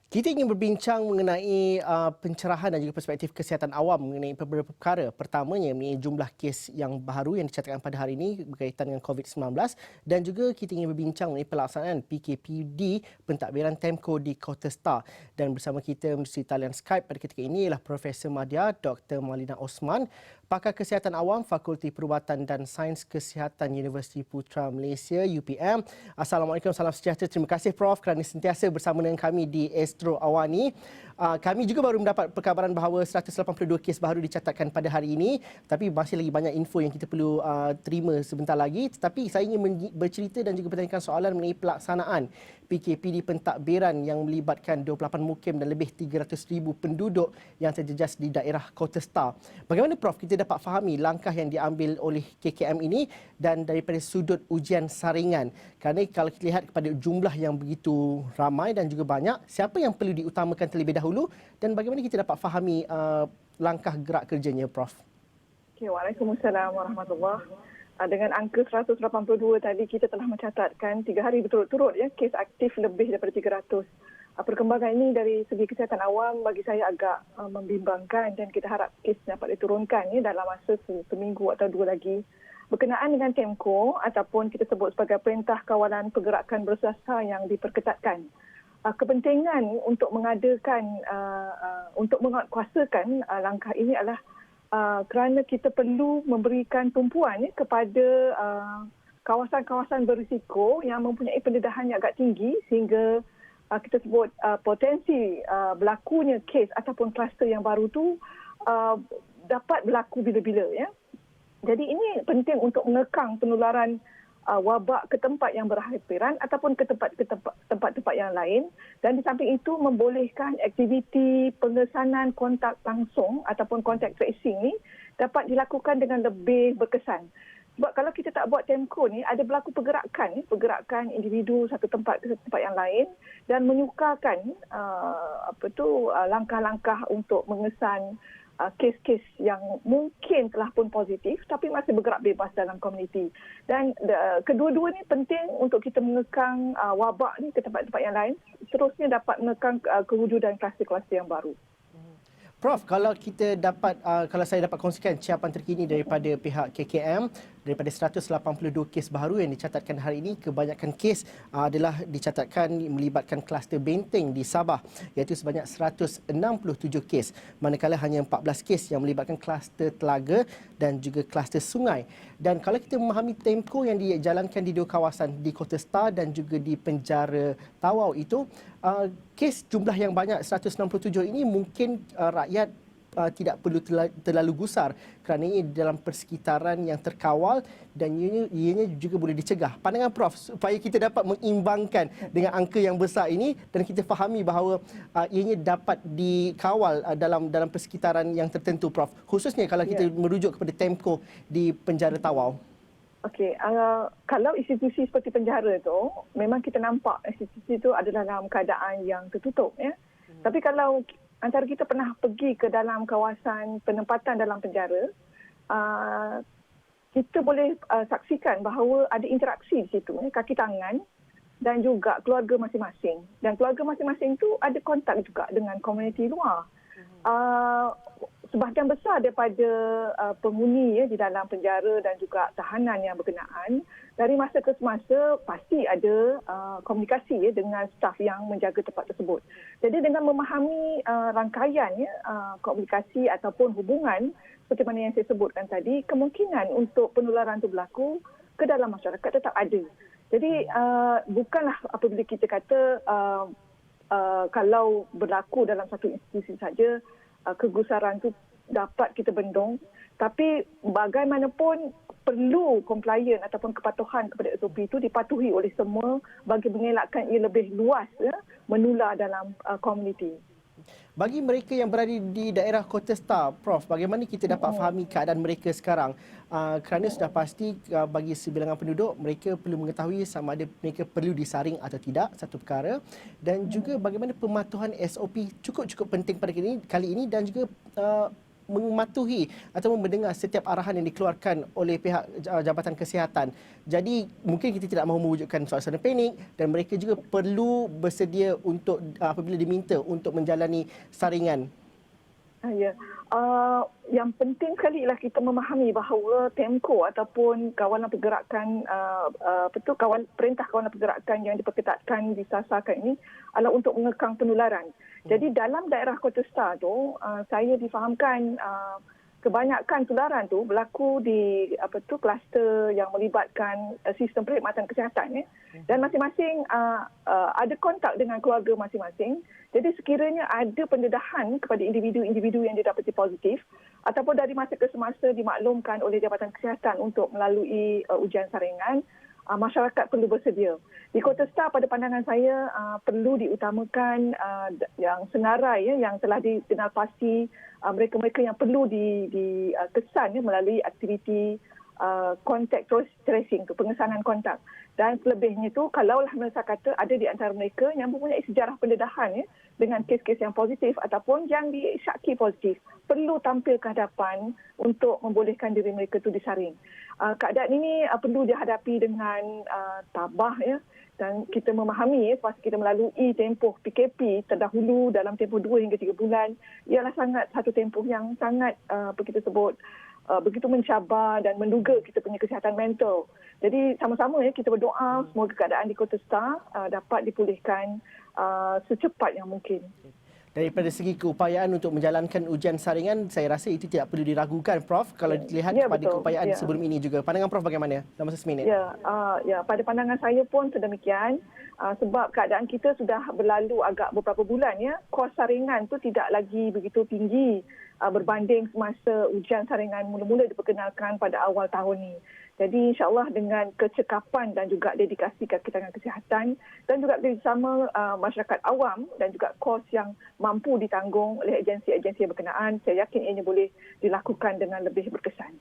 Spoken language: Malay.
Kita ingin berbincang mengenai pencerahan dan juga perspektif kesihatan awam mengenai beberapa perkara. Pertamanya mengenai jumlah kes yang baru yang dicatatkan pada hari ini berkaitan dengan COVID-19 dan juga kita ingin berbincang mengenai pelaksanaan PKPD pentadbiran TEMCO di Kota Star. Dan bersama kita melalui talian Skype pada ketika ini ialah Profesor Madya Dr. Malina Osman, Pakar Kesihatan Awam Fakulti Perubatan dan Sains Kesihatan Universiti Putra Malaysia UPM. Assalamualaikum, salam sejahtera. Terima kasih Prof kerana sentiasa bersama dengan kami di Astro Awani. Kami juga baru mendapat perkabaran bahawa 182 kes baru dicatatkan pada hari ini, tapi masih lagi banyak info yang kita perlu terima sebentar lagi. Tetapi saya ingin bercerita dan juga bertanyakan soalan mengenai pelaksanaan PKPD pentadbiran yang melibatkan 28 mukim dan lebih 300,000 penduduk yang terjejas di daerah Kota Star. Bagaimana Prof kita dapat fahami langkah yang diambil oleh KKM ini dan daripada sudut ujian saringan? Kerana kalau kita lihat kepada jumlah yang begitu ramai dan juga banyak, siapa yang perlu diutamakan terlebih dahulu dan bagaimana kita dapat fahami langkah gerak kerjanya Prof? Okay, Waalaikumsalam warahmatullahi. Dengan angka 182 tadi kita telah mencatatkan 3 hari berturut-turut kes aktif lebih daripada 300. Perkembangan ini dari segi kesihatan awam bagi saya agak membimbangkan dan kita harap kes dapat diturunkan dalam masa seminggu atau 2 lagi. Berkenaan dengan TEMCO ataupun kita sebut sebagai Perintah Kawalan Pergerakan Berusaha yang diperketatkan. Kepentingan untuk mengadakan, untuk menguatkuasakan langkah ini adalah kerana kita perlu memberikan tumpuan kepada kawasan-kawasan berisiko yang mempunyai pendedahan yang agak tinggi sehingga kita sebut potensi berlakunya kes ataupun kluster yang baru tu dapat berlaku bila-bila. Jadi ini penting untuk mengekang penularan wabak ke tempat yang berhampiran ataupun ke tempat-tempat yang lain, dan di samping itu membolehkan aktiviti pengesanan kontak langsung ataupun kontak tracing ni dapat dilakukan dengan lebih berkesan. Sebab kalau kita tak buat TEMCO ni, ada berlaku pergerakan individu satu tempat ke tempat yang lain dan menyukarkan langkah-langkah untuk mengesan kes-kes yang mungkin telah pun positif tapi masih bergerak bebas dalam komuniti. Dan kedua-dua ni penting untuk kita mengekang wabak ni ke tempat-tempat yang lain, seterusnya dapat mengekang kewujudan kluster-kluster yang baru. Prof, kalau kita dapat, kalau saya dapat kongsikan ciapan terkini daripada pihak KKM, daripada 182 kes baru yang dicatatkan hari ini, kebanyakan kes adalah dicatatkan melibatkan kluster benteng di Sabah, iaitu sebanyak 167 kes, manakala hanya 14 kes yang melibatkan kluster telaga dan juga kluster sungai. Dan kalau kita memahami TEMCO yang dijalankan di 2 kawasan, di Kota Star dan juga di penjara Tawau itu, kes jumlah yang banyak 167 ini mungkin rakyat tidak perlu terlalu gusar kerana ini dalam persekitaran yang terkawal dan ianya juga boleh dicegah. Pandangan Prof supaya kita dapat mengimbangkan dengan angka yang besar ini dan kita fahami bahawa ianya dapat dikawal dalam persekitaran yang tertentu Prof. Khususnya kalau kita merujuk kepada TEMCO di penjara Tawau. Okey, kalau institusi seperti penjara tu, memang kita nampak institusi itu adalah dalam keadaan yang tertutup. Tapi kalau antara kita pernah pergi ke dalam kawasan penempatan dalam penjara, kita boleh saksikan bahawa ada interaksi di situ, kaki tangan dan juga keluarga masing-masing. Dan keluarga masing-masing itu ada kontak juga dengan komuniti luar. Sebahagian besar daripada penghuni di dalam penjara dan juga tahanan yang berkenaan, dari masa ke semasa pasti ada komunikasi dengan staf yang menjaga tempat tersebut. Jadi dengan memahami rangkaian komunikasi ataupun hubungan seperti mana yang saya sebutkan tadi, kemungkinan untuk penularan itu berlaku ke dalam masyarakat tetap ada. Jadi bukanlah apabila kita kata kalau berlaku dalam satu institusi saja, kegusaran itu dapat kita bendung, tapi bagaimanapun perlu compliant ataupun kepatuhan kepada SOP itu dipatuhi oleh semua bagi mengelakkan ia lebih luas menular dalam komuniti. Bagi mereka yang berada di daerah Kota Star, Prof, bagaimana kita dapat fahami keadaan mereka sekarang? Kerana sudah pasti bagi sebilangan penduduk, mereka perlu mengetahui sama ada mereka perlu disaring atau tidak, satu perkara. Dan juga bagaimana pematuhan SOP cukup-cukup penting pada kali ini dan juga mematuhi atau mendengar setiap arahan yang dikeluarkan oleh pihak Jabatan Kesihatan. Jadi mungkin kita tidak mahu mewujudkan suasana panik dan mereka juga perlu bersedia untuk apabila diminta untuk menjalani saringan. Ya, yang penting sekali ialah kita memahami bahawa TEMCO ataupun kawalan pergerakan perintah kawalan pergerakan yang diperketatkan disasarkan ini adalah untuk mengekang penularan. Jadi dalam daerah Kota Star tu, saya difahamkan kebanyakan penularan tu berlaku di kluster yang melibatkan sistem perkhidmatan kesihatan, ya. Dan masing-masing ada kontak dengan keluarga masing-masing. Jadi sekiranya ada pendedahan kepada individu-individu yang didapati positif ataupun dari masa ke semasa dimaklumkan oleh Jabatan Kesihatan untuk melalui ujian saringan, masyarakat perlu bersedia. Di Kota Star pada pandangan saya perlu diutamakan yang senarai, ya, yang telah dikenal pasti mereka-mereka yang perlu dikesan, ya, melalui aktiviti contact tracing, pengesanan kontak. Dan selebihnya itu, kalaulah mereka kata ada di antara mereka yang mempunyai sejarah pendedahan, ya, dengan kes-kes yang positif ataupun yang disyaki positif, perlu tampil ke hadapan untuk membolehkan diri mereka itu disaring. Keadaan ini perlu dihadapi dengan tabah, ya, dan kita memahami, ya, pas kita melalui tempoh PKP terdahulu dalam tempoh 2 hingga 3 bulan, ialah satu tempoh yang sangat begitu mencabar dan menduga kita punya kesihatan mental. Jadi sama-sama, ya, kita berdoa semoga keadaan di Kota Star dapat dipulihkan secepat yang mungkin. Daripada segi keupayaan untuk menjalankan ujian saringan, saya rasa itu tidak perlu diragukan, Prof. Kalau dilihat kepada betul. keupayaan sebelum ini juga. Pandangan Prof bagaimana? Dalam masa seminit. Ya, pada pandangan saya pun sedemikian. Sebab keadaan kita sudah berlalu agak beberapa bulan, ya. Kos saringan tu tidak lagi begitu tinggi berbanding semasa ujian saringan mula-mula diperkenalkan pada awal tahun ini. Jadi insyaAllah dengan kecekapan dan juga dedikasi Kementerian Kesihatan dan juga bersama masyarakat awam dan juga kos yang mampu ditanggung oleh agensi-agensi yang berkenaan, saya yakin ianya boleh dilakukan dengan lebih berkesan.